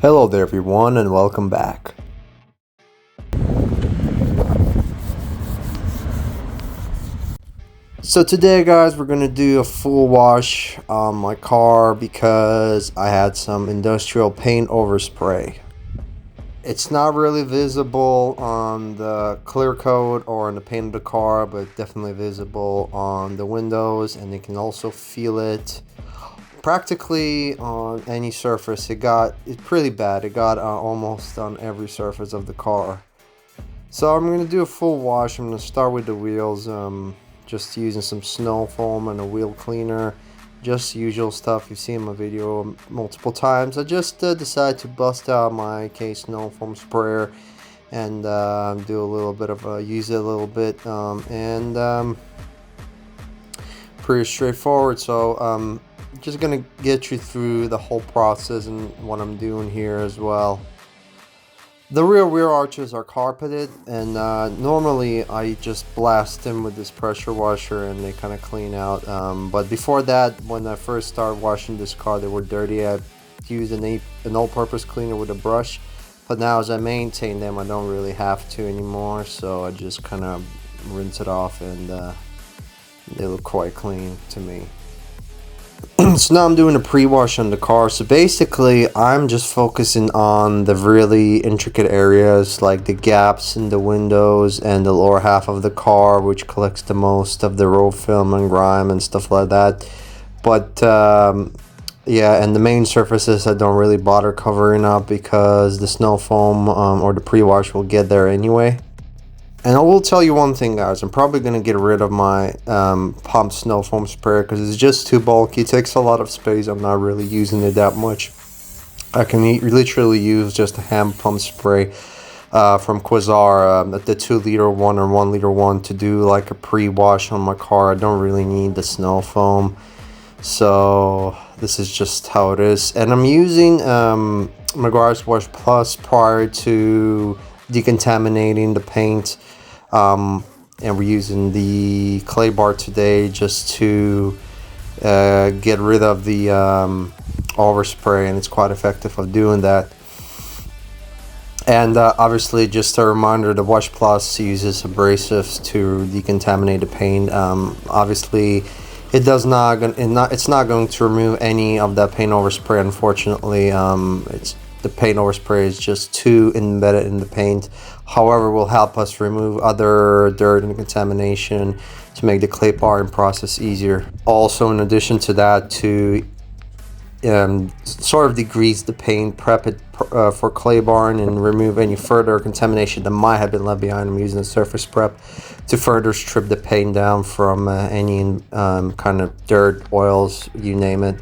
Hello there everyone and welcome back. So today guys we're gonna do a full wash on my car because I had some industrial paint overspray. It's not really visible on the clear coat or on the paint of the car, but definitely visible on the windows, and you can also feel it practically on any surface. It's pretty bad. It got almost on every surface of the car. So I'm gonna do a full wash. I'm gonna start with the wheels, just using some snow foam and a wheel cleaner, just usual stuff you've seen in my video multiple times. I just decided to bust out my K snow foam sprayer and do a little bit of use it a little bit, pretty straightforward. So just gonna get you through the whole process and what I'm doing here as well. The rear arches are carpeted, and normally I just blast them with this pressure washer and they kind of clean out, but before that, when I first started washing this car, they were dirty. I used an all-purpose cleaner with a brush, but now as I maintain them I don't really have to anymore, so I just kind of rinse it off, and they look quite clean to me. So now I'm doing a pre-wash on the car. So basically I'm just focusing on the really intricate areas like the gaps in the windows and the lower half of the car, which collects the most of the road film and grime and stuff like that. But yeah, and the main surfaces I don't really bother covering up because the snow foam or the pre-wash will get there anyway. And I will tell you one thing guys, I'm probably going to get rid of my pumped snow foam sprayer because it's just too bulky. It takes a lot of space. I'm not really using it that much. I can literally use just a hand pump spray from Quasar, the 2-liter one or 1-liter one, to do like a pre-wash on my car. I don't really need the snow foam. So this is just how it is. And I'm using meguiars Wash Plus prior to decontaminating the paint, and we're using the clay bar today just to get rid of the overspray, and it's quite effective of doing that. And obviously, just a reminder, the Wash Plus uses abrasives to decontaminate the paint. Obviously it's not going to remove any of that paint overspray, unfortunately. The paint overspray is just too embedded in the paint. However, will help us remove other dirt and contamination to make the clay barring process easier. Also, in addition to that, to sort of degrease the paint, prep it for clay barring, and remove any further contamination that might have been left behind. I'm using a surface prep to further strip the paint down from any kind of dirt, oils, you name it.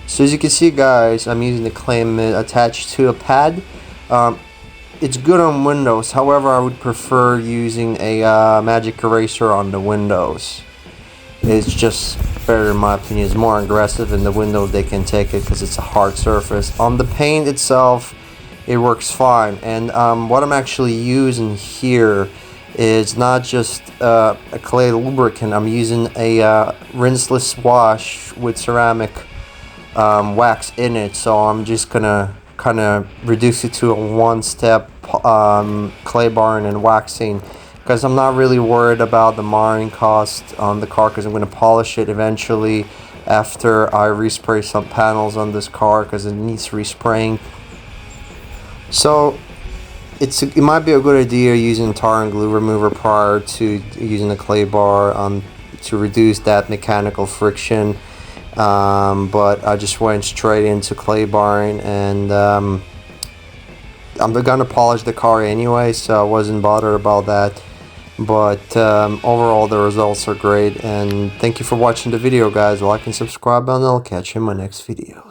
So as you can see guys, I'm using the clay mitt attached to a pad. It's good on windows, however I would prefer using a magic eraser on the windows. It's just better in my opinion. It's more aggressive in the windows, they can take it because it's a hard surface. On the paint itself it works fine, and what I'm actually using here is not just a clay lubricant. I'm using a rinseless wash with ceramic wax in it, so I'm just gonna kind of reduce it to a one-step clay barring and waxing, because I'm not really worried about the marring cost on the car, because I'm going to polish it eventually after I respray some panels on this car because it needs respraying. So it might be a good idea using tar and glue remover prior to using the clay bar to reduce that mechanical friction. But I just went straight into clay barring, and I'm gonna polish the car anyway, so I wasn't bothered about that. But overall the results are great, and thank you for watching the video guys. Like and subscribe, and I'll catch you in my next videos.